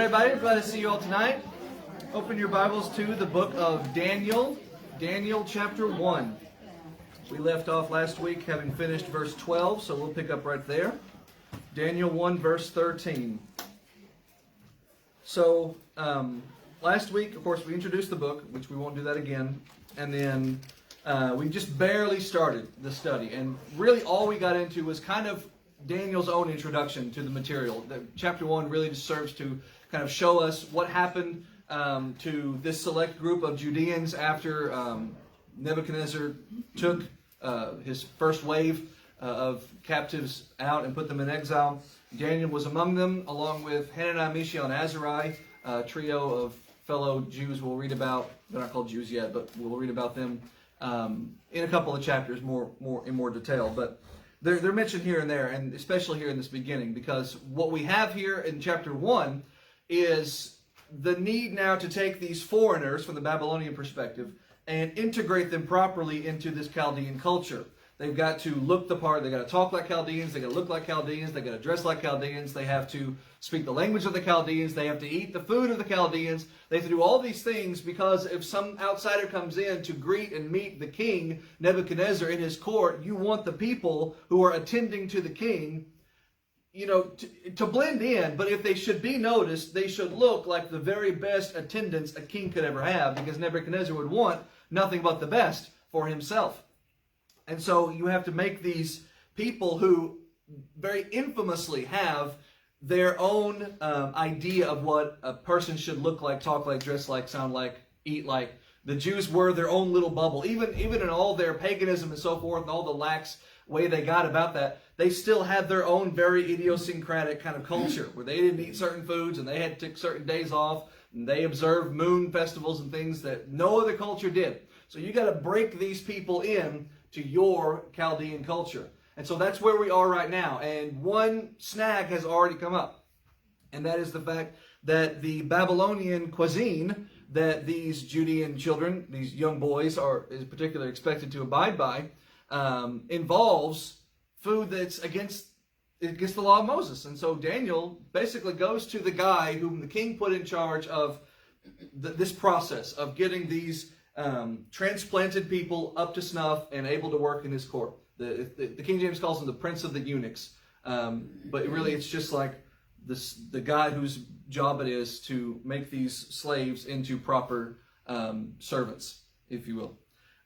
everybody. Glad to see you all tonight. Open your Bibles to the book of Daniel, Daniel chapter 1. We left off last week having finished verse 12, so we'll pick up right there. Daniel 1 verse 13. So, last week, of course, we introduced the book, which we won't do that again. And then we just barely started the study. And really all we got into was kind of Daniel's own introduction to the material. Chapter 1 really just serves to kind of show us what happened to this select group of Judeans after Nebuchadnezzar took his first wave of captives out and put them in exile. Daniel was among them, along with Hananiah, Mishael, and Azariah, a trio of fellow Jews we'll read about. They're not called Jews yet, but we'll read about them in a couple of chapters in more detail. But they're mentioned here and there, and especially here in this beginning, because what we have here in chapter 1 is the need now to take these foreigners from the Babylonian perspective and integrate them properly into this Chaldean culture. They've got to look the part, they've got to talk like Chaldeans, they've got to look like Chaldeans, they've got to dress like Chaldeans, they have to speak the language of the Chaldeans, they have to eat the food of the Chaldeans, they have to do all these things, because if some outsider comes in to greet and meet the king, Nebuchadnezzar, in his court, you want the people who are attending to the king, to blend in. But if they should be noticed, they should look like the very best attendants a king could ever have, because Nebuchadnezzar would want nothing but the best for himself. And so you have to make these people who very infamously have their own idea of what a person should look like, talk like, dress like, sound like, eat like. The Jews were their own little bubble. Even in all their paganism and so forth and all the lax way they got about that, they still had their own very idiosyncratic kind of culture where they didn't eat certain foods and they had to take certain days off, and they observed moon festivals and things that no other culture did. So you got to break these people in to your Chaldean culture. And so that's where we are right now. And one snag has already come up. And that is the fact that the Babylonian cuisine that these Judean children, these young boys, is particularly expected to abide by, involves food that's against the law of Moses. And so Daniel basically goes to the guy whom the king put in charge of this process of getting these transplanted people up to snuff and able to work in his court. The King James calls him the prince of the eunuchs. But really it's just like the guy whose job it is to make these slaves into proper servants, if you will,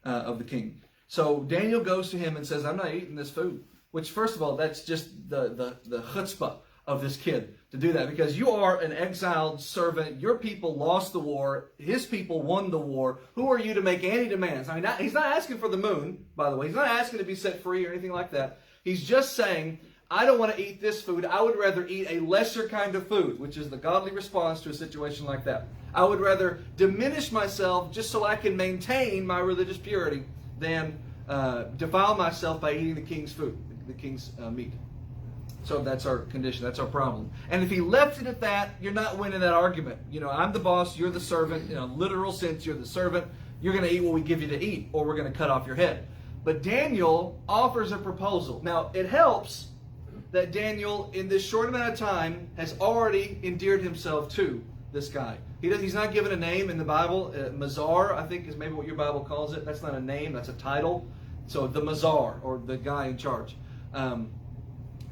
of the king. So Daniel goes to him and says, I'm not eating this food. Which, first of all, that's just the chutzpah of this kid to do that, because you are an exiled servant. Your people lost the war. His people won the war. Who are you to make any demands? I mean, he's not asking for the moon, by the way. He's not asking to be set free or anything like that. He's just saying, I don't want to eat this food. I would rather eat a lesser kind of food, which is the godly response to a situation like that. I would rather diminish myself just so I can maintain my religious purity than defile myself by eating the king's food, the king's meat. So that's our condition. That's our problem. And if he left it at that, you're not winning that argument. I'm the boss. You're the servant. In a literal sense, you're the servant. You're going to eat what we give you to eat, or we're going to cut off your head. But Daniel offers a proposal. Now, it helps that Daniel, in this short amount of time, has already endeared himself to this guy. He's not given a name in the Bible. Mazar, I think, is maybe what your Bible calls it. That's not a name. That's a title. So the Mazar, or the guy in charge.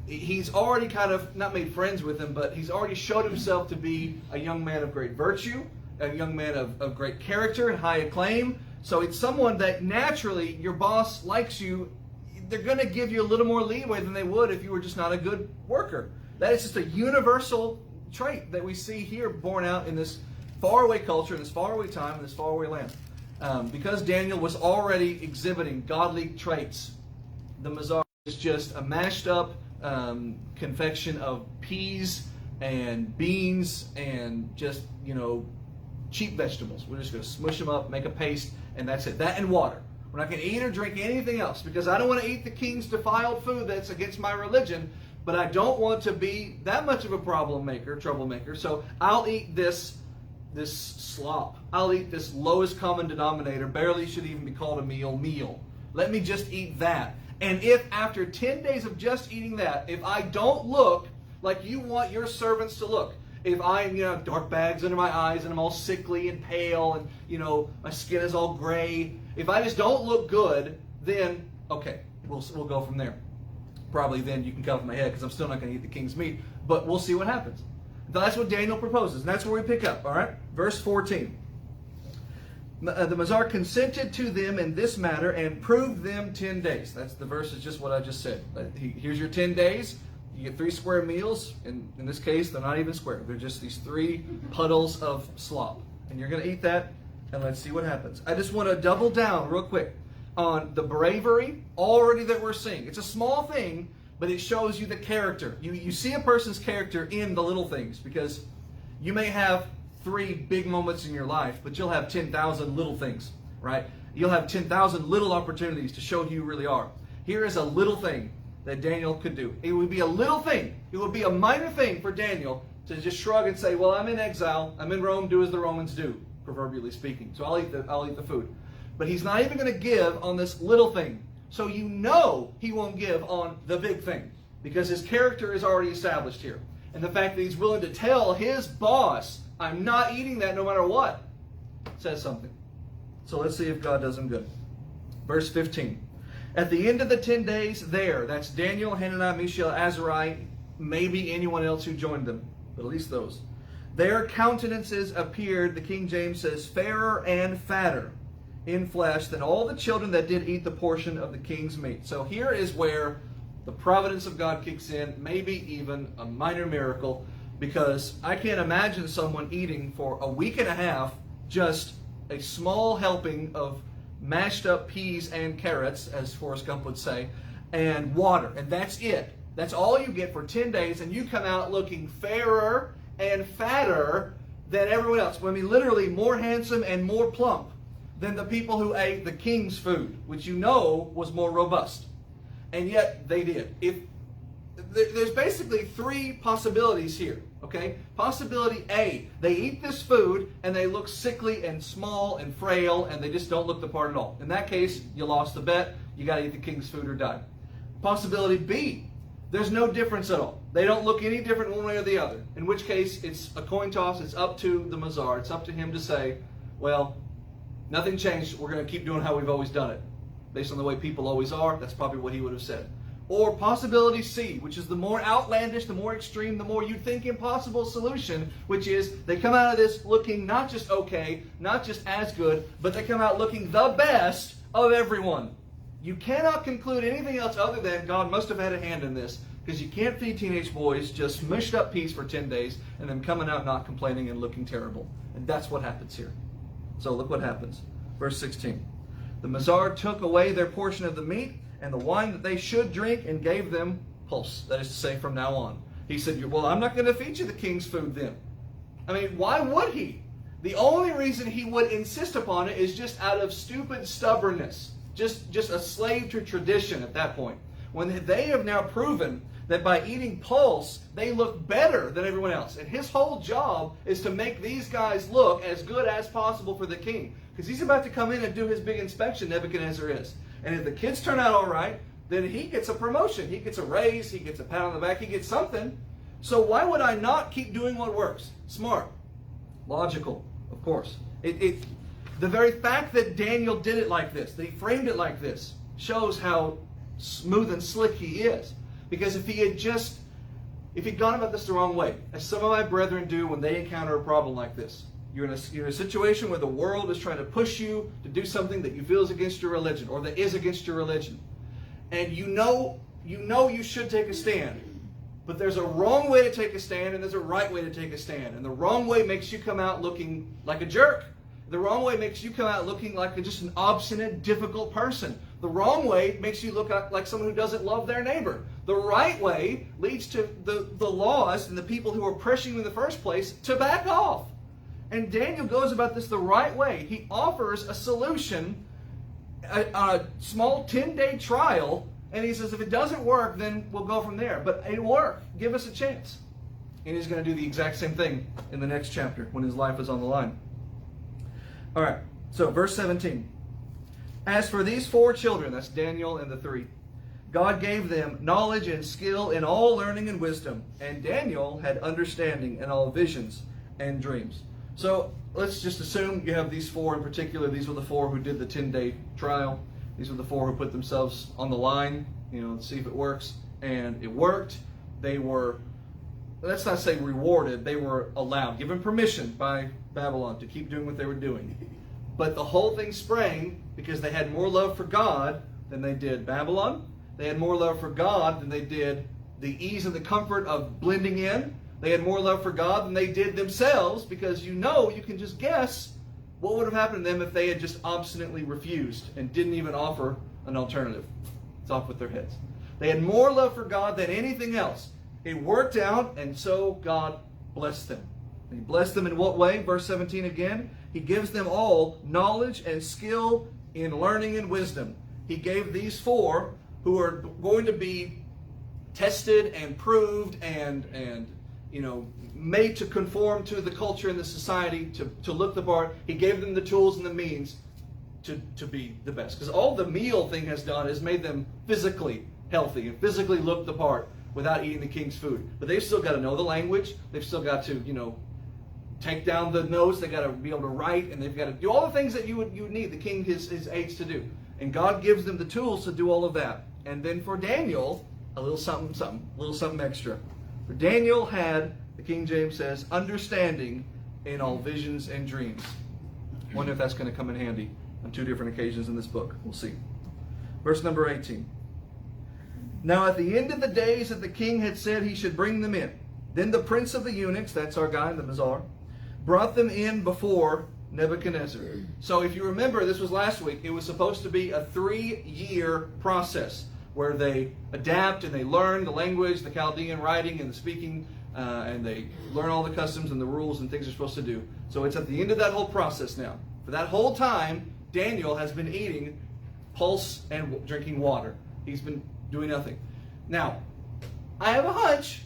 He's already kind of not made friends with him, but he's already showed himself to be a young man of great virtue, a young man of great character and high acclaim. So it's someone that naturally your boss likes you. They're going to give you a little more leeway than they would if you were just not a good worker. That is just a universal trait that we see here borne out in this faraway culture, in this faraway time, in this faraway land. Because Daniel was already exhibiting godly traits, the Mazar is just a mashed up confection of peas and beans and just, cheap vegetables. We're just going to smush them up, make a paste, and that's it. That and water. We're not going to eat or drink anything else, because I don't want to eat the king's defiled food that's against my religion, but I don't want to be that much of a troublemaker, so I'll eat this slop. I'll eat this lowest common denominator, barely should even be called a meal. Let me just eat that. And if after 10 days of just eating that, if I don't look like you want your servants to look, if I, have dark bags under my eyes and I'm all sickly and pale and, my skin is all gray, if I just don't look good, then, okay, we'll go from there. Probably then you can cover my head because I'm still not going to eat the king's meat, but we'll see what happens. That's what Daniel proposes, and that's where we pick up, all right? Verse 14. The Mazar consented to them in this matter and proved them 10 days. That's the verse is just what I just said. Here's your 10 days. You get 3 square meals. And in this case, they're not even square. They're just these 3 puddles of slop. And you're going to eat that, and let's see what happens. I just want to double down real quick on the bravery already that we're seeing. It's a small thing, but it shows you the character. You see a person's character in the little things, because you may have 3 big moments in your life, but you'll have 10,000 little things, right? You'll have 10,000 little opportunities to show who you really are. Here is a little thing that Daniel could do. It would be a little thing. It would be a minor thing for Daniel to just shrug and say, well, I'm in exile. I'm in Rome. Do as the Romans do, proverbially speaking. So I'll eat the food. But he's not even going to give on this little thing. So you know he won't give on the big thing, because his character is already established here. And the fact that he's willing to tell his boss, I'm not eating that no matter what, says something. So let's see if God does him good. Verse 15. At the end of the 10 days there, that's Daniel, Hananiah, Mishael, Azariah, maybe anyone else who joined them, but at least those. Their countenances appeared, the King James says, fairer and fatter in flesh than all the children that did eat the portion of the king's meat. So here is where the providence of God kicks in, maybe even a minor miracle, because I can't imagine someone eating for a week and a half just a small helping of mashed up peas and carrots, as Forrest Gump would say, and water. And that's it. That's all you get for 10 days, and you come out looking fairer and fatter than everyone else. I mean, literally more handsome and more plump than the people who ate the king's food, which was more robust. And yet they did. There's basically 3 possibilities here, okay? Possibility A, they eat this food and they look sickly and small and frail and they just don't look the part at all. In that case, you lost the bet. You got to eat the king's food or die. Possibility B, there's no difference at all. They don't look any different one way or the other. In which case, it's a coin toss. It's up to the Mazar. It's up to him to say, well, nothing changed. We're going to keep doing how we've always done it. Based on the way people always are, that's probably what he would have said. Or possibility C, which is the more outlandish, the more extreme, the more you'd think impossible solution, which is they come out of this looking not just okay, not just as good, but they come out looking the best of everyone. You cannot conclude anything else other than God must have had a hand in this, because you can't feed teenage boys just mushed up peas for 10 days and then coming out not complaining and looking terrible. And that's what happens here. So look what happens. Verse 16. The Mazar took away their portion of the meat and the wine that they should drink and gave them pulse. That is to say, from now on. He said, well, I'm not going to feed you the king's food then. I mean, why would he? The only reason he would insist upon it is just out of stupid stubbornness. Just a slave to tradition at that point. When they have now proven that by eating pulse, they look better than everyone else. And his whole job is to make these guys look as good as possible for the king. Because he's about to come in and do his big inspection, Nebuchadnezzar is. And if the kids turn out all right, then he gets a promotion. He gets a raise. He gets a pat on the back. He gets something. So why would I not keep doing what works? Smart. Logical, of course. The very fact that Daniel did it like this, that he framed it like this, shows how smooth and slick he is. Because if he'd gone about this the wrong way, as some of my brethren do when they encounter a problem like this, you're in a situation where the world is trying to push you to do something that you feel is against your religion, or that is against your religion. And you know you should take a stand. But there's a wrong way to take a stand, and there's a right way to take a stand. And the wrong way makes you come out looking like a jerk. The wrong way makes you come out looking like just an obstinate, difficult person. The wrong way makes you look like someone who doesn't love their neighbor. The right way leads to the laws and the people who are pressuring you in the first place to back off. And Daniel goes about this the right way. He offers a solution, a small 10-day trial, and he says, if it doesn't work, then we'll go from there. But it'll work. Give us a chance. And he's going to do the exact same thing in the next chapter when his life is on the line. All right, so verse 17. As for these 4 children, that's Daniel and the 3, God gave them knowledge and skill in all learning and wisdom, and Daniel had understanding in all visions and dreams. So let's just assume you have these four in particular. These were the four who did the 10-day trial. These were the four who put themselves on the line, to see if it works. And it worked. They were, let's not say rewarded, they were allowed, given permission by Babylon to keep doing what they were doing. But the whole thing sprang because they had more love for God than they did Babylon. They had more love for God than they did the ease and the comfort of blending in. They had more love for God than they did themselves, because you can just guess what would have happened to them if they had just obstinately refused and didn't even offer an alternative. It's off with their heads. They had more love for God than anything else. It worked out, and so God blessed them. And He blessed them in what way? Verse 17 again. He gives them all knowledge and skill in learning and wisdom. He gave these four, who are going to be tested and proved and made to conform to the culture and the society, to look the part. He gave them the tools and the means to be the best. Because all the meal thing has done is made them physically healthy and physically look the part without eating the king's food. But they've still got to know the language. They've still got to, take down the notes. They've got to be able to write, and they've got to do all the things that you would need the king, his aides, to do. And God gives them the tools to do all of that. And then for Daniel, a little something extra. For Daniel had, the King James says, understanding in all visions and dreams. Wonder if that's going to come in handy on two different occasions in this book. We'll see. Verse number 18. Now at the end of the days that the king had said he should bring them in, then the prince of the eunuchs, that's our guy in the bazaar, brought them in before Nebuchadnezzar. So if you remember, this was last week, it was supposed to be a 3-year process where they adapt and they learn the language, the Chaldean writing and the speaking, and they learn all the customs and the rules and things they're supposed to do. So it's at the end of that whole process now. For that whole time, Daniel has been eating pulse and drinking water. He's been doing nothing. Now, I have a hunch,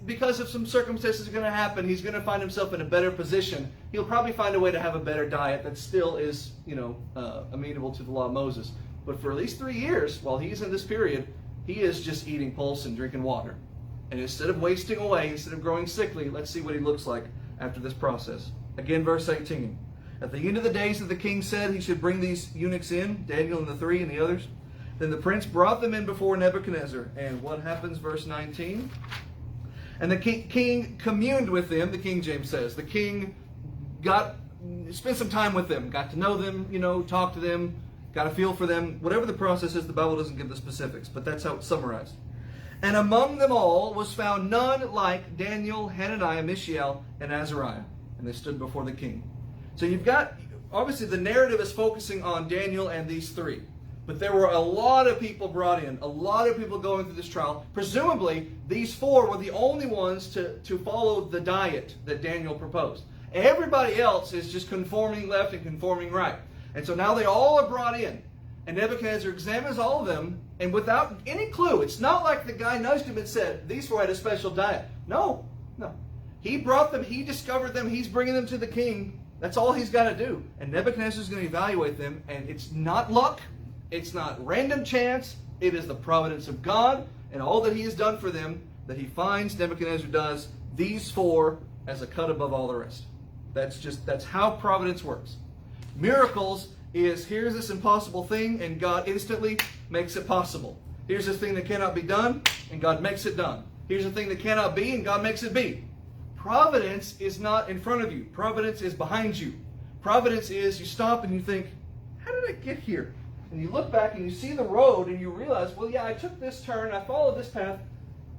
because of some circumstances are going to happen, he's going to find himself in a better position. He'll probably find a way to have a better diet that still is, amenable to the law of Moses. But for at least 3 years, while he's in this period, he is just eating pulse and drinking water. And instead of wasting away, instead of growing sickly, let's see what he looks like after this process. Again, verse 18. At the end of the days that the king said he should bring these eunuchs in, Daniel and the three and the others, then the prince brought them in before Nebuchadnezzar. And what happens, verse 19? And the king communed with them, the King James says. The king spent some time with them, got to know them, talked to them, got a feel for them. Whatever the process is, the Bible doesn't give the specifics, but that's how it's summarized. And among them all was found none like Daniel, Hananiah, Mishael, and Azariah. And they stood before the king. So you've got, obviously the narrative is focusing on Daniel and these three. But there were a lot of people brought in, a lot of people going through this trial. Presumably, these four were the only ones to follow the diet that Daniel proposed. Everybody else is just conforming left and conforming right. And so now they all are brought in. And Nebuchadnezzar examines all of them, and without any clue, it's not like the guy nudged him and said, these four had a special diet. No. He brought them, he discovered them, he's bringing them to the king. That's all he's got to do. And Nebuchadnezzar is going to evaluate them, and it's not luck, it's not random chance, it is the providence of God and all that he has done for them that he finds, Nebuchadnezzar does, these four as a cut above all the rest. That's how providence works. Miracles is, here's this impossible thing, and God instantly makes it possible. Here's this thing that cannot be done, and God makes it done. Here's a thing that cannot be, and God makes it be. Providence is not in front of you. Providence is behind you. Providence is you stop and you think, how did I get here? And you look back and you see the road and you realize, well, yeah, I took this turn, I followed this path,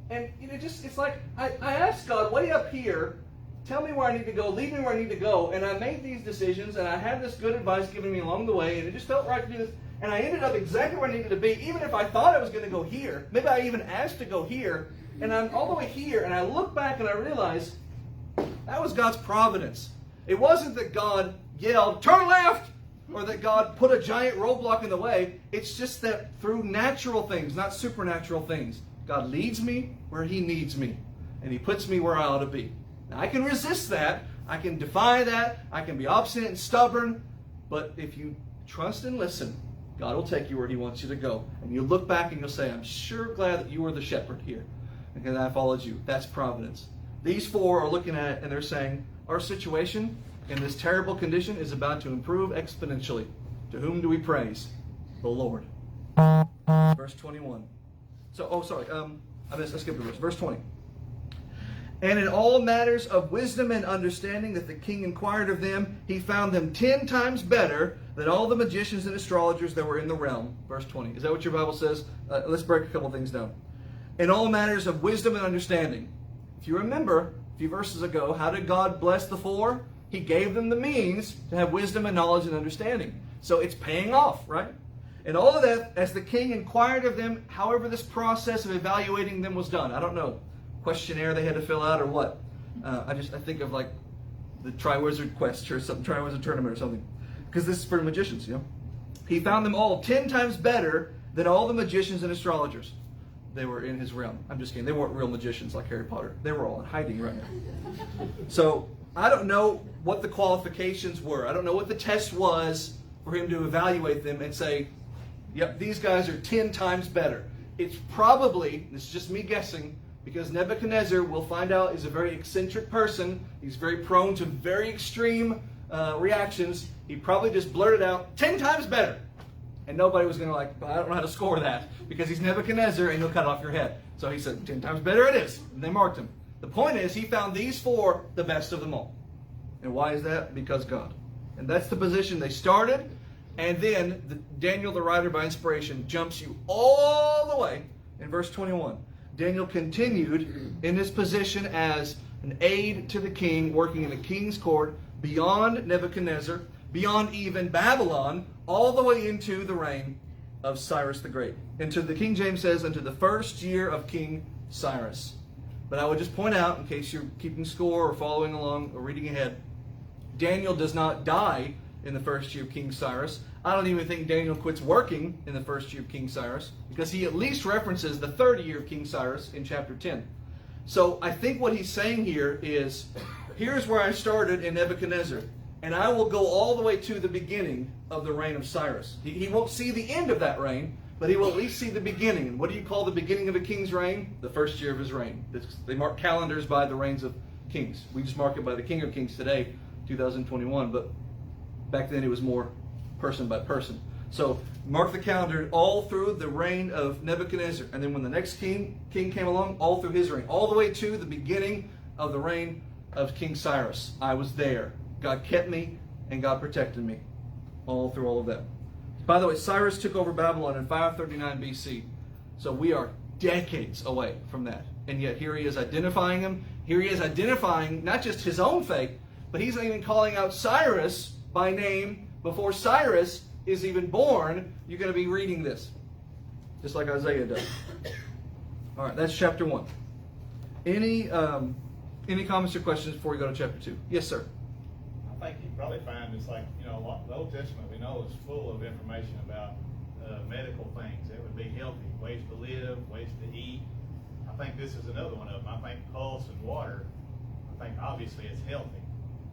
and it's like, I asked God way up here, tell me where I need to go, lead me where I need to go, and I made these decisions, and I had this good advice given me along the way, and it just felt right to do this, and I ended up exactly where I needed to be, even if I thought I was going to go here. Maybe I even asked to go here, and I'm all the way here, and I look back and I realize that was God's providence. It wasn't that God yelled, turn left, or that God put a giant roadblock in the way. It's just that through natural things, not supernatural things, God leads me where he needs me, and he puts me where I ought to be. Now, I can resist that, I can defy that, I can be obstinate and stubborn, but if you trust and listen, God will take you where he wants you to go. And you'll look back and you'll say, I'm sure glad that you were the shepherd here. And I followed you. That's providence. These four are looking at it and they're saying, our situation in this terrible condition is about to improve exponentially. To whom do we praise? The Lord. Verse 21. I skipped a verse. Verse 20. And in all matters of wisdom and understanding that the king inquired of them, he found them 10 times better than all the magicians and astrologers that were in the realm. Verse 20. Is that what your Bible says? Let's break a couple things down. In all matters of wisdom and understanding. If you remember a few verses ago, how did God bless the four? He gave them the means to have wisdom and knowledge and understanding. So it's paying off, right? And all of that, as the king inquired of them, however this process of evaluating them was done. I don't know. Questionnaire they had to fill out or what. I think of like the Triwizard Quest or something, Triwizard Tournament or something. Because this is for magicians, you know. He found them all 10 times better than all the magicians and astrologers. They were in his realm. I'm just kidding. They weren't real magicians like Harry Potter. They were all in hiding right now. So I don't know what the qualifications were. I don't know what the test was for him to evaluate them and say, yep, these guys are 10 times better. It's probably, this is just me guessing, because Nebuchadnezzar, we'll find out, is a very eccentric person. He's very prone to very extreme reactions. He probably just blurted out, 10 times better. And nobody was going to I don't know how to score that, because he's Nebuchadnezzar and he'll cut off your head. So he said, 10 times better it is. And they marked him. The point is, he found these four the best of them all. And why is that? Because God. And that's the position they started. And then Daniel, the writer by inspiration, jumps you all the way in verse 21. Daniel continued in his position as an aide to the king, working in the king's court, beyond Nebuchadnezzar, beyond even Babylon, all the way into the reign of Cyrus the Great. Into the King James says, into the first year of King Cyrus. But I would just point out, in case you're keeping score or following along or reading ahead, Daniel does not die in the first year of King Cyrus. I don't even think Daniel quits working in the first year of King Cyrus, because he at least references the third year of King Cyrus in chapter 10. So I think what he's saying here is, here's where I started in Nebuchadnezzar, and I will go all the way to the beginning of the reign of Cyrus. He won't see the end of that reign, but he will at least see the beginning. And what do you call the beginning of a king's reign? The first year of his reign. They mark calendars by the reigns of kings. We just mark it by the King of Kings today, 2021, but back then it was more person by person. So mark the calendar all through the reign of Nebuchadnezzar. And then when the next king came along, all through his reign. All the way to the beginning of the reign of King Cyrus. I was there. God kept me and God protected me. All through all of that. By the way, Cyrus took over Babylon in 539 BC. So we are decades away from that. And yet here he is identifying him. Here he is identifying not just his own fate, but he's even calling out Cyrus by name before Cyrus is even born. You're going to be reading this, just like Isaiah does. All right, that's chapter 1. Any comments or questions before we go to chapter 2? Yes, sir. I think you probably find it's like, the Old Testament we know is full of information about medical things. It would be healthy, ways to live, ways to eat. I think this is another one of them. I think pulse and water, I think obviously it's healthy.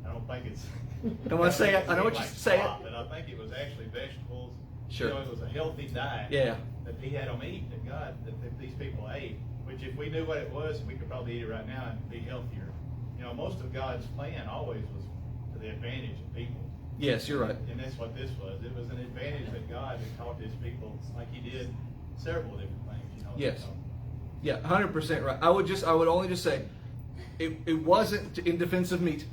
I don't think it's... I don't want to say it. I know what you're saying. But I think it was actually vegetables. Sure. It was a healthy diet. Yeah. That he had them eat, that these people ate. Which if we knew what it was, we could probably eat it right now and be healthier. Most of God's plan always was to the advantage of people. Yes, you're right. And that's what this was. It was an advantage that God had taught his people, like he did several different things. Yes. Yeah, 100% right. I would only just say, it wasn't in defense of meat.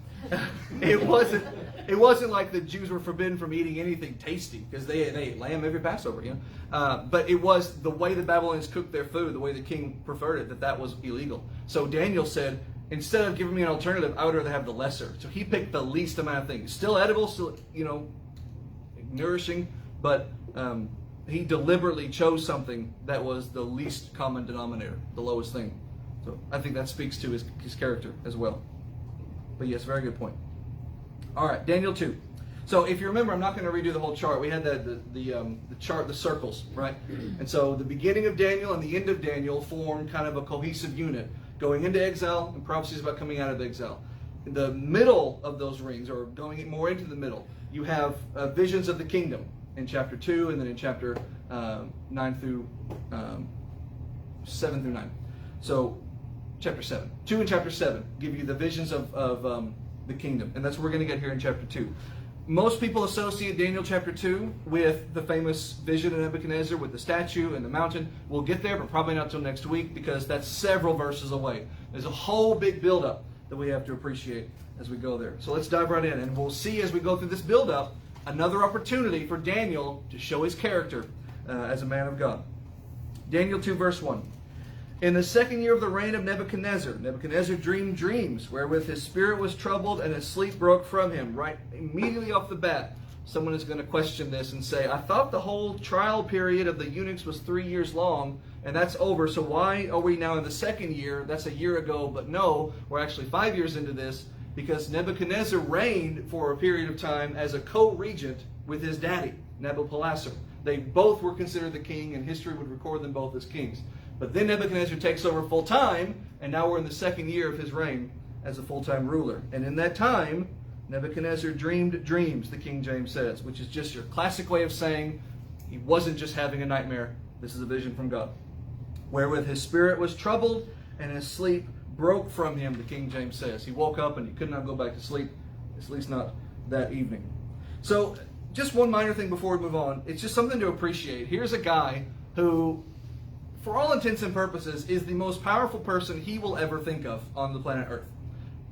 It wasn't like the Jews were forbidden from eating anything tasty, because they ate lamb every Passover, but it was the way the Babylonians cooked their food, the way the king preferred it, that was illegal. So Daniel said, instead of giving me an alternative, I would rather have the lesser. So he picked the least amount of things. Still edible, still, nourishing, but he deliberately chose something that was the least common denominator, the lowest thing. So I think that speaks to his character as well. But yes, very good point. All right, Daniel 2. So if you remember, I'm not going to redo the whole chart. We had the chart, the circles, right? And so the beginning of Daniel and the end of Daniel form kind of a cohesive unit, going into exile and prophecies about coming out of exile. In the middle of those rings, or going more into the middle, you have visions of the kingdom. in chapter 2, and then in chapter 9 through 7 through 9. So chapter 7. 2 and chapter 7 give you the visions of the kingdom. And that's what we're going to get here in chapter 2. Most people associate Daniel chapter 2 with the famous vision of Nebuchadnezzar with the statue and the mountain. We'll get there, but probably not till next week, because that's several verses away. There's a whole big buildup that we have to appreciate as we go there. So let's dive right in, and we'll see as we go through this buildup another opportunity for Daniel to show his character as a man of God. Daniel 2 verse 1. In the second year of the reign of Nebuchadnezzar, Nebuchadnezzar dreamed dreams, wherewith his spirit was troubled, and his sleep broke from him. Right immediately off the bat, someone is going to question this and say, I thought the whole trial period of the eunuchs was 3 years long, and that's over, so why are we now in the second year? That's a year ago, but no, we're actually 5 years into this, because Nebuchadnezzar reigned for a period of time as a co-regent with his daddy, Nabopolassar. They both were considered the king, and history would record them both as kings. But then Nebuchadnezzar takes over full time, and now we're in the second year of his reign as a full-time ruler. And in that time, Nebuchadnezzar dreamed dreams, the King James says, which is just your classic way of saying he wasn't just having a nightmare. This is a vision from God. Wherewith his spirit was troubled, and his sleep broke from him, the King James says. He woke up and he could not go back to sleep, at least not that evening. So, just one minor thing before we move on. It's just something to appreciate. Here's a guy who, for all intents and purposes, is the most powerful person he will ever think of on the planet Earth.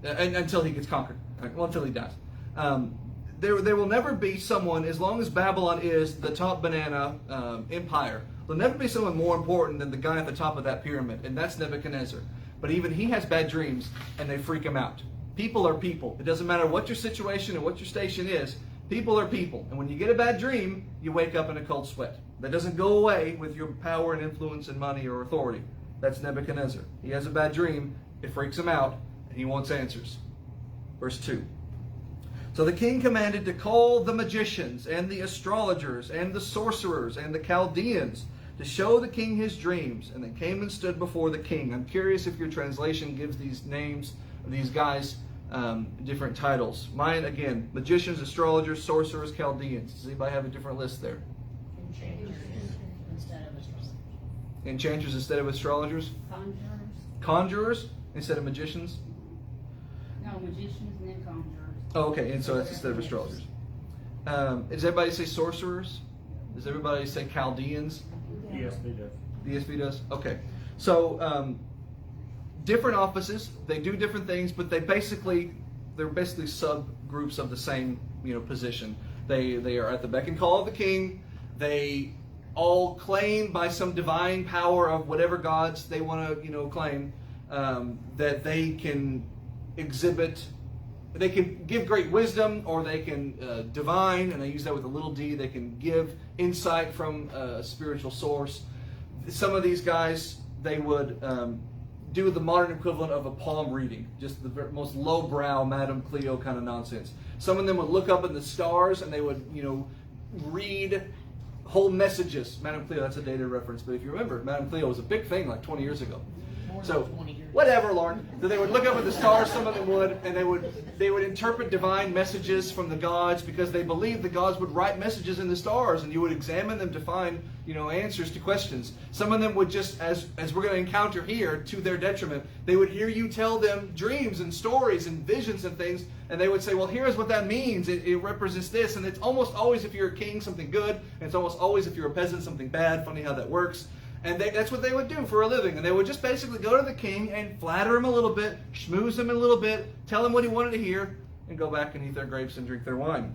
Until he gets conquered. Well, until he dies. There will never be someone, as long as Babylon is the top banana empire, there'll never be someone more important than the guy at the top of that pyramid, and that's Nebuchadnezzar. But even he has bad dreams, and they freak him out. People are people. It doesn't matter what your situation and what your station is. People are people. And when you get a bad dream, you wake up in a cold sweat. That doesn't go away with your power and influence and money or authority. That's Nebuchadnezzar. He has a bad dream, it freaks him out, and he wants answers. Verse 2. So the king commanded to call the magicians and the astrologers and the sorcerers and the Chaldeans to show the king his dreams, and they came and stood before the king. I'm curious if your translation gives these names of these guys different titles. Mine, again, magicians, astrologers, sorcerers, Chaldeans. Does anybody have a different list there? Enchanters instead of astrologers? Conjurers instead of magicians? No, magicians and then conjurers. Oh, okay, and so that's instead of astrologers. Does everybody say sorcerers? Does everybody say Chaldeans? The ESV does. The ESV does? Okay. So, different offices, they do different things, but they're basically subgroups of the same, position. They are at the beck and call of the king. They all claim by some divine power of whatever gods they want to, claim, that they can exhibit, they can give great wisdom, or they can divine, and I use that with a little d, they can give insight from a spiritual source. Some of these guys, they would do the modern equivalent of a palm reading, just the most lowbrow Madame Cleo kind of nonsense. Some of them would look up in the stars and they would, read whole messages. Madame Cleo, that's a dated reference, but if you remember, Madame Cleo was a big thing like 20 years ago. So, whatever, Lauren. So they would look up at the stars, some of them would, and they would interpret divine messages from the gods, because they believed the gods would write messages in the stars, and you would examine them to find, answers to questions. Some of them would just, as we're going to encounter here, to their detriment, they would hear you tell them dreams and stories and visions and things, and they would say, well, here's what that means. It represents this, and it's almost always, if you're a king, something good, and it's almost always, if you're a peasant, something bad. Funny how that works. And that's what they would do for a living. And they would just basically go to the king and flatter him a little bit, schmooze him a little bit, tell him what he wanted to hear, and go back and eat their grapes and drink their wine.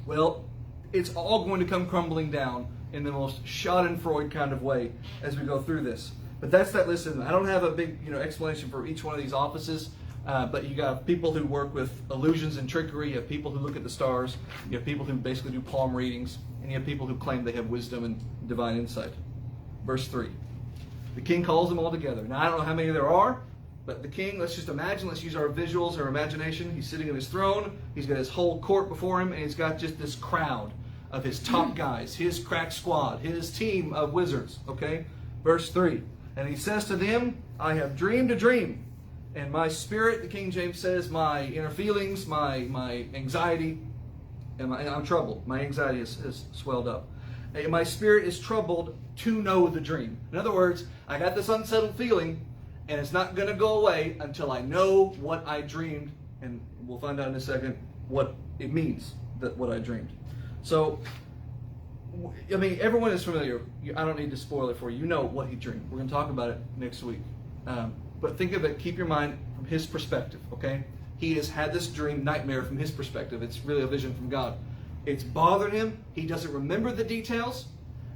Well, it's all going to come crumbling down in the most schadenfreude kind of way as we go through this. But that's that list. I don't have a big explanation for each one of these offices. But you got people who work with illusions and trickery. You have people who look at the stars. You have people who basically do palm readings. And you have people who claim they have wisdom and divine insight. Verse 3. The king calls them all together. Now, I don't know how many there are, but the king, let's just imagine, let's use our visuals, our imagination. He's sitting on his throne. He's got his whole court before him, and he's got just this crowd of his top guys, his crack squad, his team of wizards. Okay? Verse 3. And he says to them, I have dreamed a dream, and my spirit, the King James says, my inner feelings, my anxiety, and I'm troubled. My anxiety has swelled up. And my spirit is troubled to know the dream. In other words, I got this unsettled feeling, and it's not going to go away until I know what I dreamed. And we'll find out in a second what it means, what I dreamed. So, I mean, everyone is familiar. I don't need to spoil it for you. You know what he dreamed. We're going to talk about it next week. But think of it, keep your mind from his perspective, okay? He has had this dream nightmare from his perspective. It's really a vision from God. It's bothered him. He doesn't remember the details.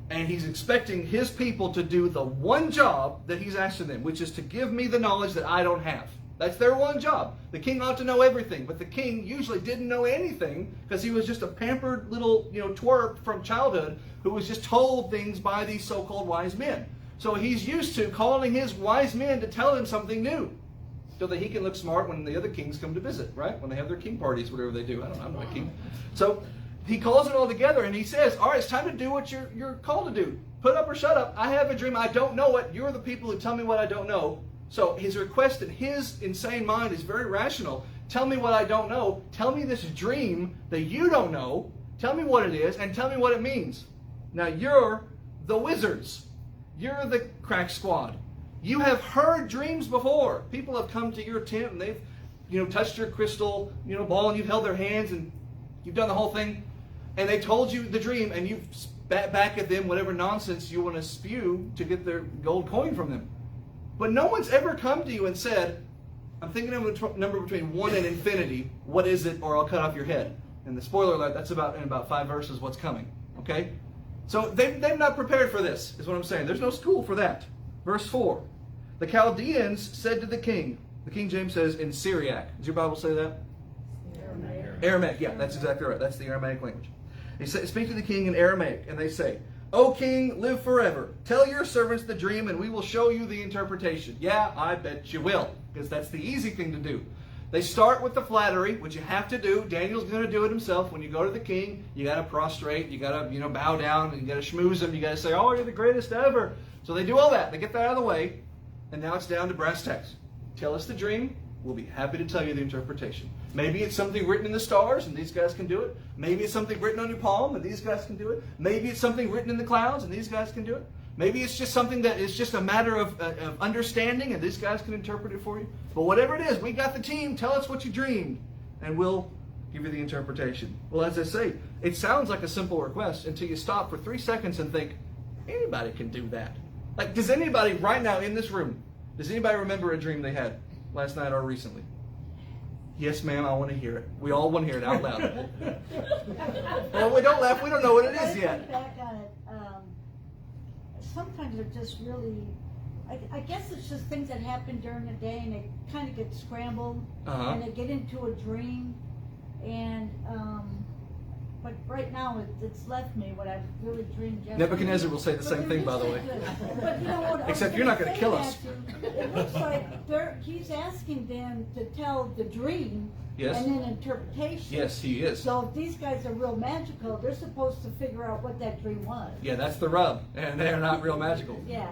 And he's expecting his people to do the one job that he's asking them, which is to give me the knowledge that I don't have. That's their one job. The king ought to know everything, but the king usually didn't know anything because he was just a pampered little, twerp from childhood who was just told things by these so-called wise men. So he's used to calling his wise men to tell him something new so that he can look smart when the other kings come to visit, right? When they have their king parties, whatever they do. I don't know, I'm not a king. So he calls it all together and he says, all right, it's time to do what you're called to do. Put up or shut up. I have a dream. I don't know it. You're the people who tell me what I don't know. So his request in his insane mind is very rational. Tell me what I don't know. Tell me this dream that you don't know. Tell me what it is and tell me what it means. Now you're the wizards. You're the crack squad. You have heard dreams before. People have come to your tent and they've, touched your crystal, ball, and you've held their hands and you've done the whole thing. And they told you the dream and you've spat back at them whatever nonsense you want to spew to get their gold coin from them. But no one's ever come to you and said, I'm thinking of a number between 1 and infinity. What is it? Or I'll cut off your head. And the spoiler alert, that's in about 5 verses what's coming. Okay? So they've not prepared for this, is what I'm saying. There's no school for that. Verse 4. The Chaldeans said to the king, the King James says in Syriac. Does your Bible say that? Aramaic, yeah, that's exactly right. That's the Aramaic language. They speak to the king in Aramaic, and they say, O king, live forever. Tell your servants the dream, and we will show you the interpretation. Yeah, I bet you will, because that's the easy thing to do. They start with the flattery, which you have to do. Daniel's going to do it himself. When you go to the king, you got to prostrate, you got to bow down, and you got to schmooze him. You got to say, oh, you're the greatest ever. So they do all that. They get that out of the way, and now it's down to brass tacks. Tell us the dream. We'll be happy to tell you the interpretation. Maybe it's something written in the stars, and these guys can do it. Maybe it's something written on your palm, and these guys can do it. Maybe it's something written in the clouds, and these guys can do it. Maybe it's just something that is just a matter of understanding, and these guys can interpret it for you. But whatever it is, we got the team. Tell us what you dreamed, and we'll give you the interpretation. Well, as I say, it sounds like a simple request until you stop for 3 seconds and think, anybody can do that. Like, does anybody right now in this room, does anybody remember a dream they had last night or recently? Yes, ma'am, I want to hear it. We all want to hear it out loud. Well, we don't laugh. We don't know what it is yet. Back on it, sometimes they're just really, I guess it's just things that happen during the day and they kind of get scrambled and they get into a dream. And, but right now it's left me what I've really dreamed yesterday. Nebuchadnezzar will say the same thing, by the way. But you know what? Except you're not going to kill us. It looks like he's asking them to tell the dream Yes. and then interpretation. Yes, he is. So if these guys are real magical, they're supposed to figure out what that dream was. Yeah, that's the rub. And they're not real magical. Yeah.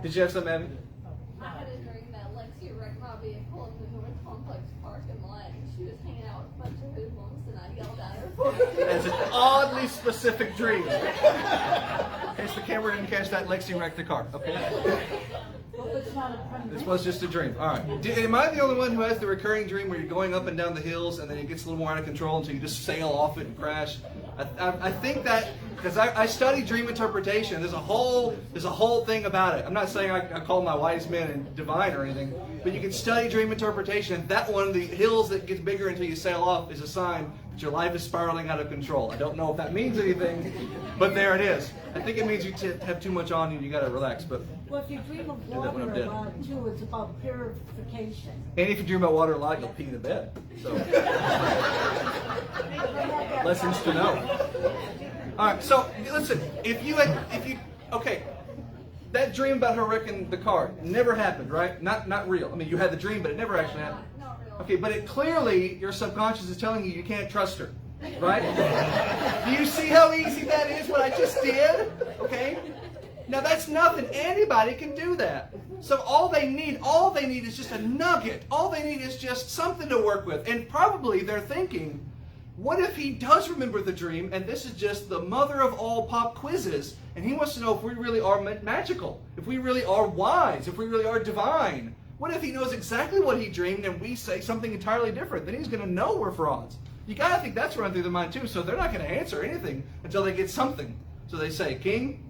Did you have something, Abby? I had a dream that Lexi wrecked my vehicle in the North Complex parking lot, and she was hanging out with a bunch of hoodlums, and I yelled at her for it. That's an oddly specific dream. In case the camera didn't catch that, Lexi wrecked the car. Okay. Well, it's not a fun This dream. was just a dream. All right. Am I the only one who has the recurring dream where you're going up and down the hills and then it gets a little more out of control until you just sail off it and crash? I think that because I study dream interpretation. There's a whole thing about it. I'm not saying I call my wise men and divine or anything, but you can study dream interpretation. That one, the hills that gets bigger until you sail off, is a sign that your life is spiraling out of control. I don't know if that means anything, but there it is. I think it means you have too much on you and you got to relax. But Well, if you dream of that when I'm water dead. a lot too, it's about purification. and if you dream about water a lot, you'll pee the bed. So lessons to know. All right. So listen, okay, that dream about her wrecking the car never happened, right? Not real. I mean, you had the dream, but it never actually happened. Not real. Okay, but it clearly your subconscious is telling you can't trust her, right? Do you see how easy that is? What I just did? Okay. Now that's nothing. Anybody can do that. So all they need is just a nugget. All they need is just something to work with. And probably they're thinking, What if he does remember the dream, and this is just the mother of all pop quizzes, and he wants to know if we really are magical, if we really are wise, if we really are divine? What if he knows exactly what he dreamed and we say something entirely different? Then he's going to know we're frauds. You got to think that's running through their mind too, so they're not going to answer anything until they get something. So they say, King,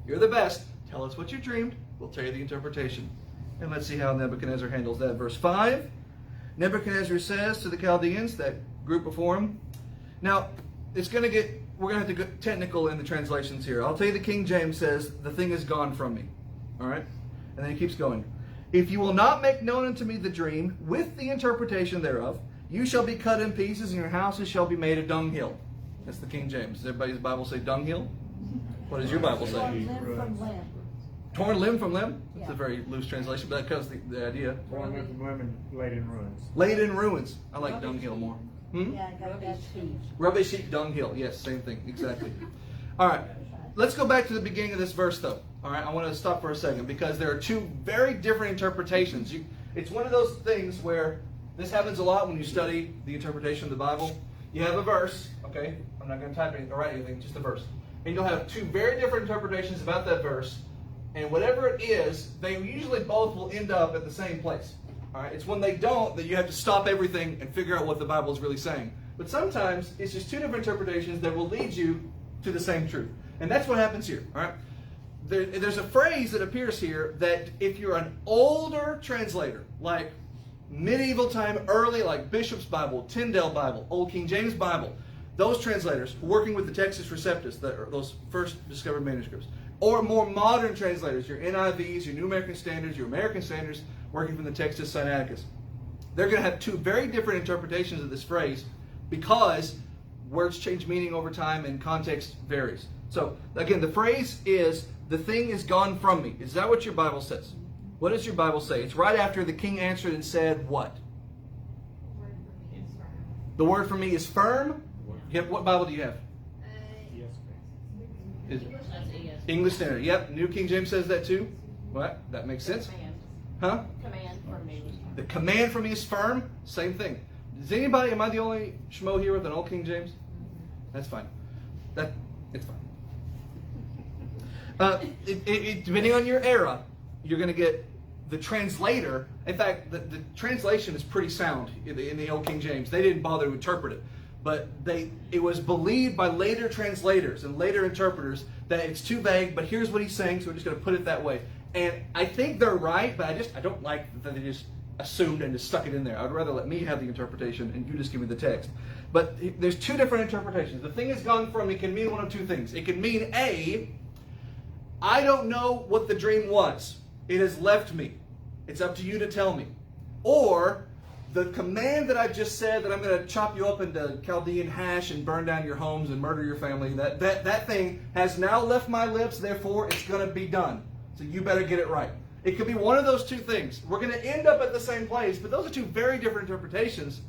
you're the best. Tell us what you dreamed. We'll tell you the interpretation. And let's see how Nebuchadnezzar handles that. Verse 5, Nebuchadnezzar says to the Chaldeans, that group before him. Now, we're going to have to get technical in the translations here. I'll tell you the King James says, the thing is gone from me. All right? And then he keeps going. If you will not make known unto me the dream with the interpretation thereof, you shall be cut in pieces and your houses shall be made a dunghill. That's the King James. Does everybody's Bible say dunghill? What does your Bible say? Torn limb from limb. Torn limb from limb? That's Yeah. a very loose translation, but that covers the idea. Torn limb from limb and laid in ruins. Laid in ruins. I like Rubbish dunghill heap. more. Hmm? Yeah, I got that too. Rubbish heap, dunghill. Yes, same thing. Exactly. All right. Let's go back to the beginning of this verse, though. All right. I want to stop for a second because there are two very different interpretations. It's one of those things where this happens a lot when you study the interpretation of the Bible. You have a verse, okay? I'm not going to type anything or write anything, just a verse. And you'll have two very different interpretations about that verse. And whatever it is, they usually both will end up at the same place. All right? It's when they don't that you have to stop everything and figure out what the Bible is really saying. But sometimes it's just two different interpretations that will lead you to the same truth. And that's what happens here. All right? There's a phrase that appears here that if you're an older translator, like medieval time, early, like Bishop's Bible, Tyndale Bible, Old King James Bible, those translators working with the Textus Receptus, those first discovered manuscripts, or more modern translators, your NIVs, your New American Standards, your American Standards, working from the Textus Sinaiticus, they're going to have two very different interpretations of this phrase because words change meaning over time and context varies. So, again, the phrase is, the thing is gone from me. Is that what your Bible says? What does your Bible say? It's right after the king answered and said what? The word for me is firm. Yep. What Bible do you have? Yes. Is it That's ES. English Standard. Yep. New King James says that too. What? That makes sense. Command. Huh? Command from me. The command for me is firm. Same thing. Does anybody? Am I the only schmo here with an Old King James? That's fine. It's fine. Depending on your era, you're going to get the translator. In fact, the translation is pretty sound in the Old King James. They didn't bother to interpret it, but it was believed by later translators and later interpreters that it's too vague. But here's what he's saying, so we're just going to put it that way. And I think they're right, but I don't like that they just assumed and just stuck it in there. I'd rather let me have the interpretation and you just give me the text. But there's two different interpretations. The thing is gone from me can mean one of two things. It can mean A, I don't know what the dream was. It has left me. It's up to you to tell me. Or the command that I just said that I'm going to chop you up into Chaldean hash and burn down your homes and murder your family, that thing has now left my lips, therefore it's going to be done. So you better get it right. It could be one of those two things. We're going to end up at the same place, but those are two very different interpretations.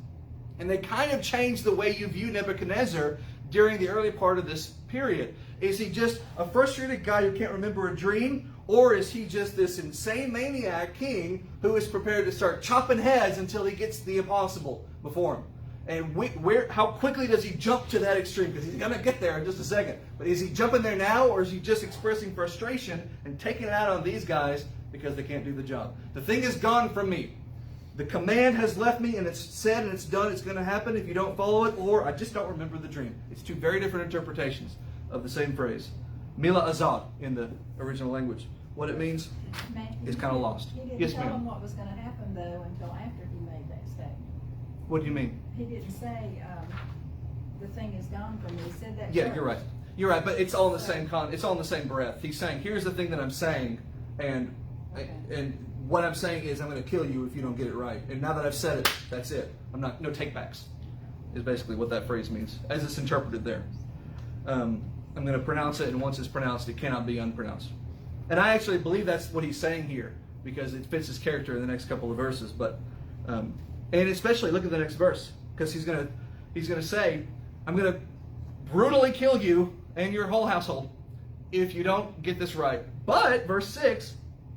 And they kind of change the way you view Nebuchadnezzar during the early part of this period. Is he just a frustrated guy who can't remember a dream? Or is he just this insane maniac king who is prepared to start chopping heads until he gets the impossible before him? And how quickly does he jump to that extreme? Because he's going to get there in just a second. But is he jumping there now, or is he just expressing frustration and taking it out on these guys because they can't do the job? The thing is gone from me. The command has left me, and it's said and it's done. It's going to happen if you don't follow it, or I just don't remember the dream. It's two very different interpretations of the same phrase. Mila Azad in the original language. What it means is kind of lost. He didn't Yes, tell him ma'am. what was going to happen, though, until after he made that statement. What do you mean? He didn't say, the thing is gone from me. He said that Yeah, first. you're right. You're right, but it's all in the same it's all in the same breath. He's saying, here's the thing that I'm saying, and what I'm saying is I'm going to kill you if you don't get it right. And now that I've said it, that's it. No takebacks is basically what that phrase means, as it's interpreted there. I'm going to pronounce it, and once it's pronounced, it cannot be unpronounced. And I actually believe that's what he's saying here, because it fits his character in the next couple of verses. But and especially look at the next verse, because he's going to say, I'm going to brutally kill you and your whole household if you don't get this right. But verse 6,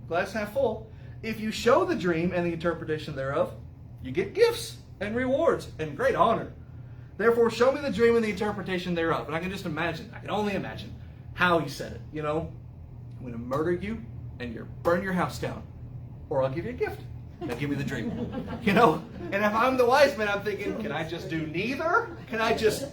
glass half full, if you show the dream and the interpretation thereof, you get gifts and rewards and great honor. Therefore, show me the dream and the interpretation thereof. And I can only imagine how he said it. You know, I'm going to murder you and burn your house down. Or I'll give you a gift. Now give me the dream. You know? And if I'm the wise man, I'm thinking, can I just do neither? Can I just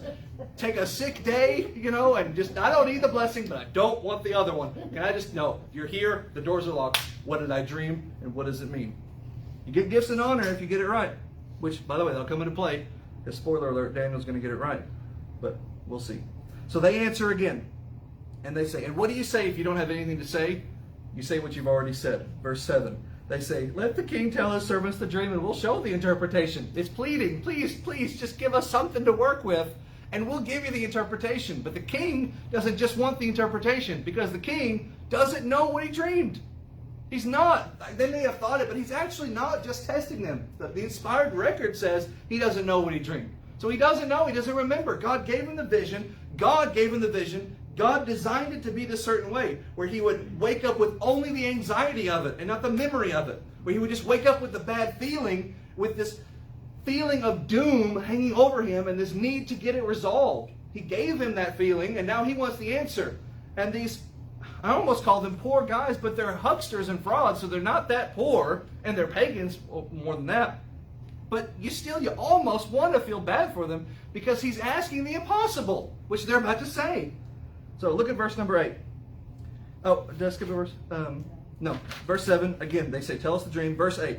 take a sick day, you know, and I don't need the blessing, but I don't want the other one. Can I just, no, you're here, the doors are locked. What did I dream, and what does it mean? You get gifts and honor if you get it right. Which, by the way, they'll come into play. Because, spoiler alert, Daniel's going to get it right. But we'll see. So they answer again. And they say, and what do you say if you don't have anything to say? You say what you've already said. Verse 7. They say, let the king tell his servants the dream and we'll show the interpretation. It's pleading. Please, please, just give us something to work with and we'll give you the interpretation. But the king doesn't just want the interpretation because the king doesn't know what he dreamed. He's not. They may have thought it, but he's actually not just testing them. The inspired record says he doesn't know what he dreamed. So he doesn't know. He doesn't remember. God gave him the vision. God gave him the vision. God designed it to be this certain way, where he would wake up with only the anxiety of it and not the memory of it. Where he would just wake up with the bad feeling, with this feeling of doom hanging over him and this need to get it resolved. He gave him that feeling, and now he wants the answer. And these, I almost call them poor guys, but they're hucksters and frauds, so they're not that poor, and they're pagans, well, more than that. But you almost want to feel bad for them because he's asking the impossible, which they're about to say. So look at verse number 8. Oh, did I skip a verse? No. Verse 7, again, they say, tell us the dream. Verse 8.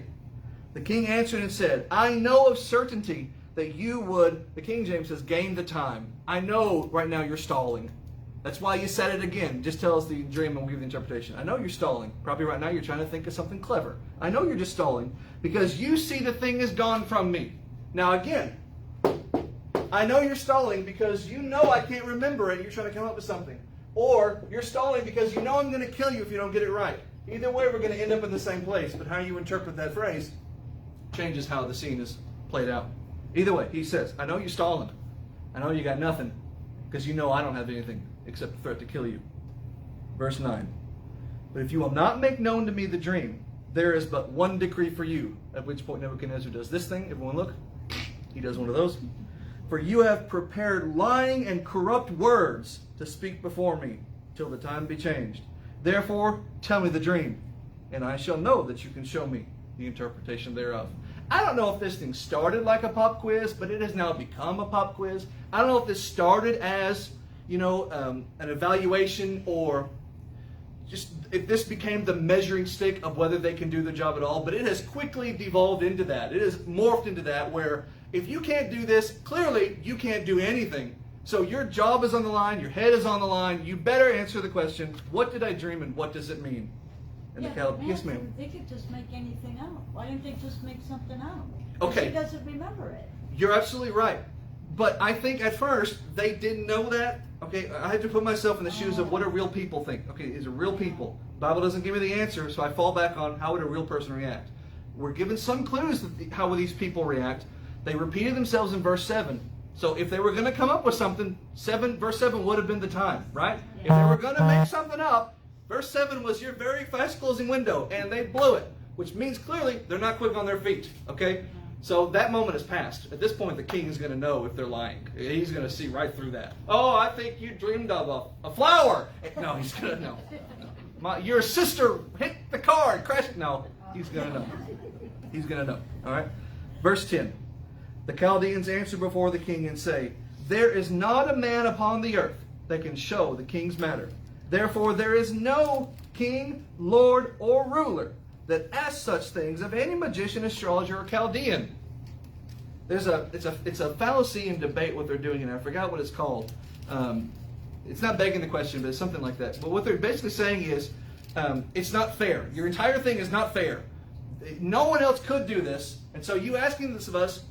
The king answered and said, I know of certainty that you would, the King James says, gain the time. I know right now you're stalling. That's why you said it again. Just tell us the dream and we'll give you the interpretation. I know you're stalling. Probably right now you're trying to think of something clever. I know you're just stalling because you see the thing is gone from me. Now again, I know you're stalling because you know I can't remember it and you're trying to come up with something. Or you're stalling because you know I'm going to kill you if you don't get it right. Either way, we're going to end up in the same place. But how you interpret that phrase changes how the scene is played out. Either way, he says, I know you're stalling. I know you got nothing because you know I don't have anything except the threat to kill you. Verse 9. But if you will not make known to me the dream, there is but one decree for you. At which point Nebuchadnezzar does this thing. Everyone look. He does one of those. For you have prepared lying and corrupt words to speak before me, till the time be changed. Therefore, tell me the dream, and I shall know that you can show me the interpretation thereof. I don't know if this thing started like a pop quiz, but it has now become a pop quiz. I don't know if this started as, an evaluation, or just if this became the measuring stick of whether they can do the job at all, but it has quickly devolved into that. It has morphed into that where if you can't do this, clearly you can't do anything. So your job is on the line, your head is on the line, you better answer the question, what did I dream and what does it mean? And yes, ma'am. They could just make anything out. Why didn't they just make something out? Okay. She doesn't remember it. You're absolutely right. But I think at first they didn't know that. Okay, I had to put myself in the shoes of what do real people think. Okay, these are real people. The Bible doesn't give me the answer, so I fall back on how would a real person react. We're given some clues that how these people react. They repeated themselves in verse 7. So if they were going to come up with something, verse 7 would have been the time, right? If they were going to make something up, verse 7 was your very fast closing window, and they blew it, which means clearly they're not quick on their feet, okay? So that moment has passed. At this point, the king is going to know if they're lying. He's going to see right through that. Oh, I think you dreamed of a flower. No, he's going to know. Your sister hit the car and crashed. No, he's going to know. He's going to know, all right? Verse 10. The Chaldeans answer before the king and say, there is not a man upon the earth that can show the king's matter. Therefore there is no king, lord, or ruler that asks such things of any magician, astrologer, or Chaldean. It's a fallacy in debate what they're doing, and I forgot what it's called. It's not begging the question, but it's something like that. But what they're basically saying is, it's not fair. Your entire thing is not fair. No one else could do this, and so you asking this of us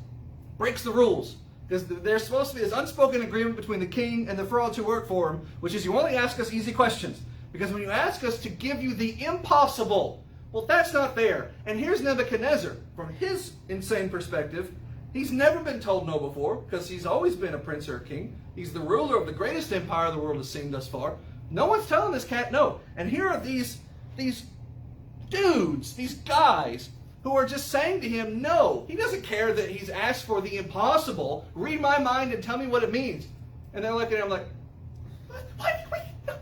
breaks the rules. Because there's supposed to be this unspoken agreement between the king and the frauds who work for him, which is you only ask us easy questions. Because when you ask us to give you the impossible, well, that's not fair. And here's Nebuchadnezzar. From his insane perspective, he's never been told no before, because he's always been a prince or a king. He's the ruler of the greatest empire the world has seen thus far. No one's telling this cat no. And here are these dudes, these guys, who are just saying to him, no. He doesn't care that he's asked for the impossible. Read my mind and tell me what it means. And they're looking at him like, what? No,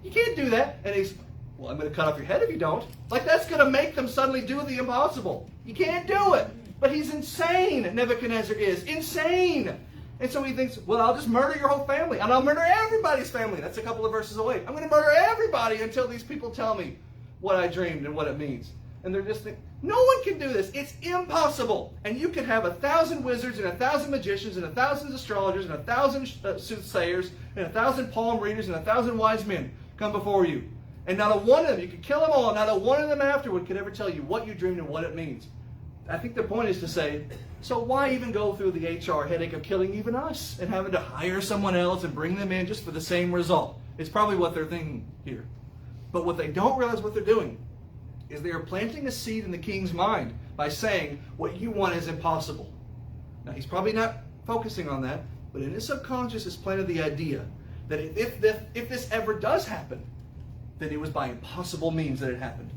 you can't do that. And he's, well, I'm going to cut off your head if you don't. Like, that's going to make them suddenly do the impossible. You can't do it. But he's insane, Nebuchadnezzar is. Insane. And so he thinks, well, I'll just murder your whole family. And I'll murder everybody's family. That's a couple of verses away. I'm going to murder everybody until these people tell me what I dreamed and what it means. And they're just thinking, no one can do this. It's impossible. And you could have 1,000 wizards and 1,000 magicians and 1,000 astrologers and 1,000 soothsayers and 1,000 palm readers and 1,000 wise men come before you. And not a one of them, you could kill them all, not a one of them afterward could ever tell you what you dreamed and what it means. I think the point is to say, so why even go through the HR headache of killing even us and having to hire someone else and bring them in just for the same result? It's probably what they're thinking here. But what they don't realize what they're doing is they are planting a seed in the king's mind by saying what you want is impossible. Now, he's probably not focusing on that, but in his subconscious has planted the idea that if this ever does happen, then it was by impossible means that it happened.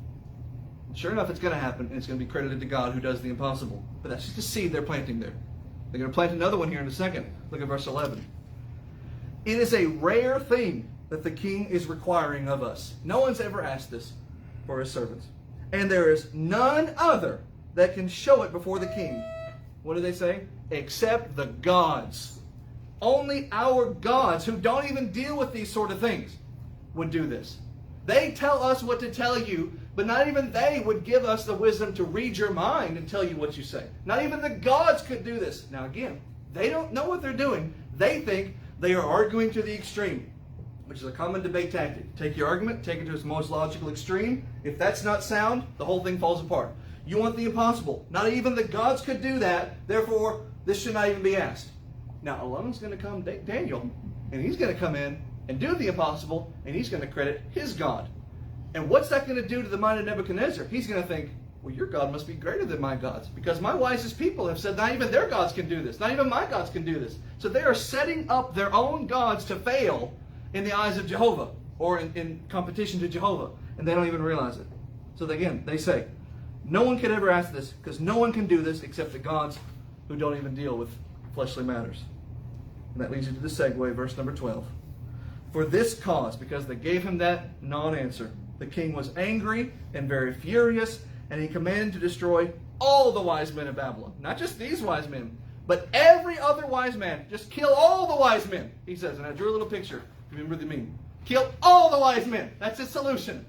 And sure enough, it's going to happen, and it's going to be credited to God who does the impossible. But that's just a seed they're planting there. They're going to plant another one here in a second. Look at verse 11. It is a rare thing that the king is requiring of us. No one's ever asked this for his servants. And there is none other that can show it before the king. What do they say? Except the gods. Only our gods, who don't even deal with these sort of things, would do this. They tell us what to tell you, but not even they would give us the wisdom to read your mind and tell you what you say. Not even the gods could do this. Now again, they don't know what they're doing. They think they are arguing to the extreme, which is a common debate tactic. Take your argument, take it to its most logical extreme. If that's not sound, the whole thing falls apart. You want the impossible. Not even the gods could do that. Therefore, this should not even be asked. Now, along's going to come Daniel, and he's going to come in and do the impossible, and he's going to credit his God. And what's that going to do to the mind of Nebuchadnezzar? He's going to think, well, your God must be greater than my gods, because my wisest people have said not even their gods can do this. Not even my gods can do this. So they are setting up their own gods to fail in the eyes of Jehovah, or in competition to Jehovah, and they don't even realize it. So again, they say, no one could ever ask this, because no one can do this except the gods who don't even deal with fleshly matters. And that leads you to the segue, verse number 12. For this cause, because they gave him that non-answer, the king was angry and very furious, and he commanded to destroy all the wise men of Babylon. Not just these wise men, but every other wise man. Just kill all the wise men, he says. And I drew a little picture. Remember the meme. Kill all the wise men. That's his solution.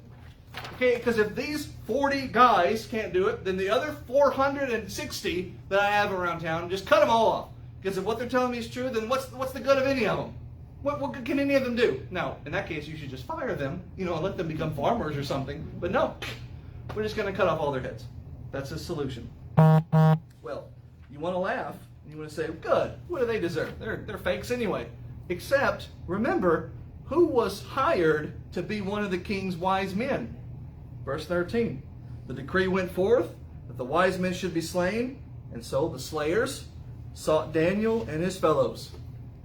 Okay, because if these 40 guys can't do it, then the other 460 that I have around town, just cut them all off. Because if what they're telling me is true, then what's the good of any of them? What can any of them do? Now, in that case, you should just fire them, and let them become farmers or something. But no, we're just going to cut off all their heads. That's his solution. Well, you want to laugh, and you want to say, good, what do they deserve? They're fakes anyway. Except, remember, who was hired to be one of the king's wise men? Verse 13. The decree went forth that the wise men should be slain, and so the slayers sought Daniel and his fellows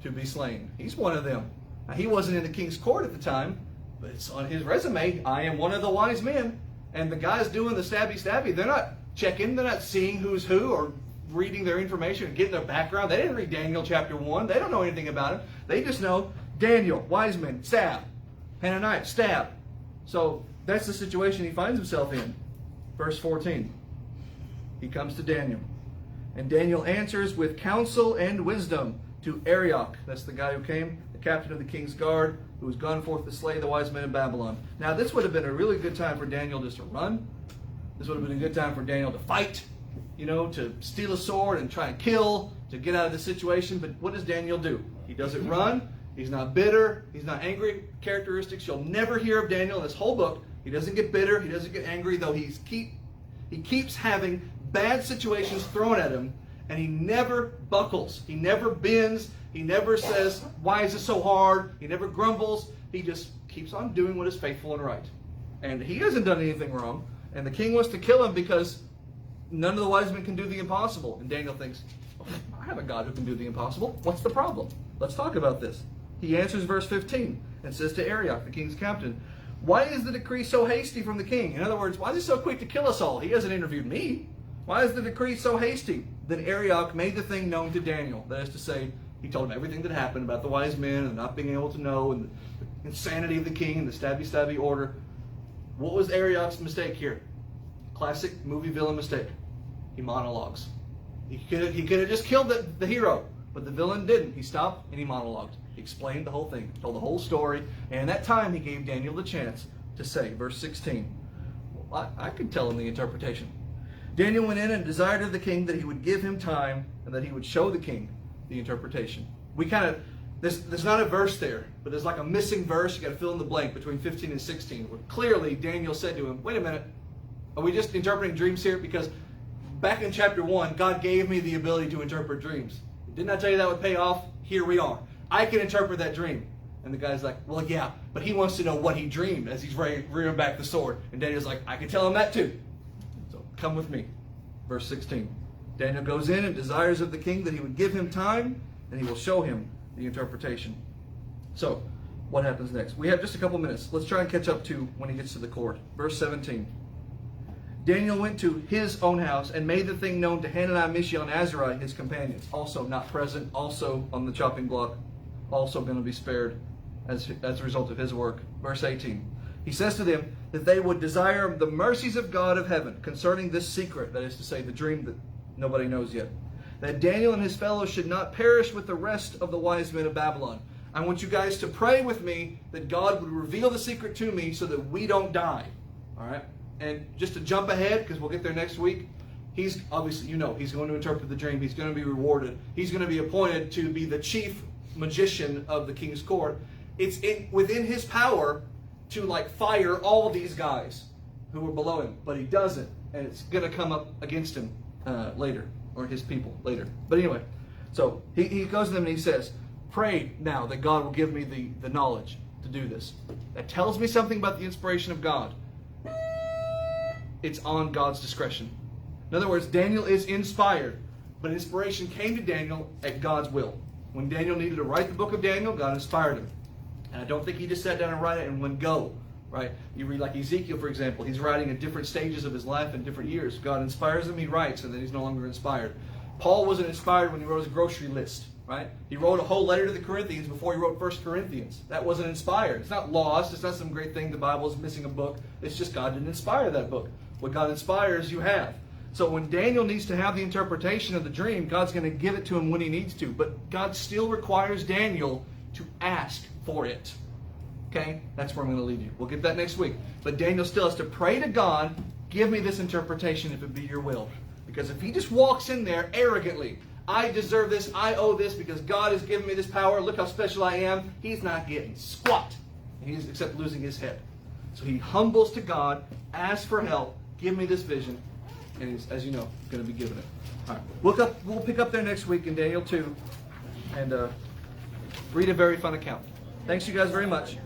to be slain. He's one of them. Now, he wasn't in the king's court at the time, but it's on his resume. I am one of the wise men. And the guys doing the stabby, they're not checking, they're not seeing who's who or reading their information and getting their background. They didn't read Daniel chapter 1. They don't know anything about it. They just know Daniel, wise men, stab. Hananiah, stab. So that's the situation he finds himself in. Verse 14. He comes to Daniel. And Daniel answers with counsel and wisdom to Arioch. That's the guy who came, the captain of the king's guard, who was gone forth to slay the wise men of Babylon. Now, this would have been a really good time for Daniel just to run. This would have been a good time for Daniel to fight, to steal a sword and try and kill, to get out of the situation. But what does Daniel do? He doesn't run. He's not bitter. He's not angry. Characteristics you'll never hear of Daniel in this whole book. He doesn't get bitter. He doesn't get angry, though he keeps having bad situations thrown at him. And he never buckles. He never bends. He never says, why is this so hard? He never grumbles. He just keeps on doing what is faithful and right. And he hasn't done anything wrong. And the king wants to kill him because none of the wise men can do the impossible. And Daniel thinks, I have a God who can do the impossible. What's the problem? Let's talk about this. He answers verse 15 and says to Arioch, the king's captain, why is the decree so hasty from the king? In other words, why is he so quick to kill us all? He hasn't interviewed me. Why is the decree so hasty? Then Arioch made the thing known to Daniel. That is to say, he told him everything that happened about the wise men and not being able to know and the insanity of the king and the stabby order. What was Arioch's mistake here? Classic movie villain mistake. He monologues. He could have just killed the hero, but the villain didn't. He stopped and he monologued. He explained the whole thing, told the whole story, and at that time he gave Daniel the chance to say, verse 16. Well, I could tell him the interpretation. Daniel went in and desired of the king that he would give him time and that he would show the king the interpretation. There's not a verse there, but there's like a missing verse. You got to fill in the blank between 15 and 16, where clearly Daniel said to him, wait a minute, are we just interpreting dreams here? Because back in chapter 1, God gave me the ability to interpret dreams. Didn't I tell you that would pay off? Here we are. I can interpret that dream. And the guy's like, well, yeah, but he wants to know what he dreamed as he's rearing back the sword. And Daniel's like, I can tell him that too. So come with me. Verse 16. Daniel goes in and desires of the king that he would give him time and he will show him the interpretation. So, what happens next? We have just a couple minutes. Let's try and catch up to when he gets to the court. Verse 17. Daniel went to his own house and made the thing known to Hananiah, Mishael, and Azariah, his companions. Also not present, also on the chopping block, also going to be spared as a result of his work. Verse 18. He says to them that they would desire the mercies of God of heaven concerning this secret, that is to say, the dream that nobody knows yet, that Daniel and his fellows should not perish with the rest of the wise men of Babylon. I want you guys to pray with me that God would reveal the secret to me so that we don't die. All right? And just to jump ahead, because we'll get there next week, he's obviously, he's going to interpret the dream. He's going to be rewarded. He's going to be appointed to be the chief magician of the king's court. It's within his power to fire all these guys who were below him, but he doesn't, and it's going to come up against him later, or his people later. But anyway, so he goes to them and he says, pray now that God will give me the knowledge to do this. That tells me something about the inspiration of God. It's on God's discretion. In other words, Daniel is inspired, but inspiration came to Daniel at God's will. When Daniel needed to write the book of Daniel, God inspired him. And I don't think he just sat down and wrote it in one go, right? You read like Ezekiel, for example. He's writing at different stages of his life in different years. God inspires him, he writes, and then he's no longer inspired. Paul wasn't inspired when he wrote his grocery list, right? He wrote a whole letter to the Corinthians before he wrote 1 Corinthians. That wasn't inspired. It's not lost. It's not some great thing the Bible is missing a book. It's just God didn't inspire that book. What God inspires, you have. So when Daniel needs to have the interpretation of the dream, God's going to give it to him when he needs to. But God still requires Daniel to ask for it. Okay? That's where I'm going to leave you. We'll get that next week. But Daniel still has to pray to God, give me this interpretation if it be your will. Because if he just walks in there arrogantly, I deserve this, I owe this because God has given me this power, look how special I am, he's not getting squat. Except losing his head. So he humbles to God, asks for help, give me this vision, and he's, as you know, going to be given it. All right. We'll pick up there next week in Daniel 2 and read a very fun account. Thanks you guys very much.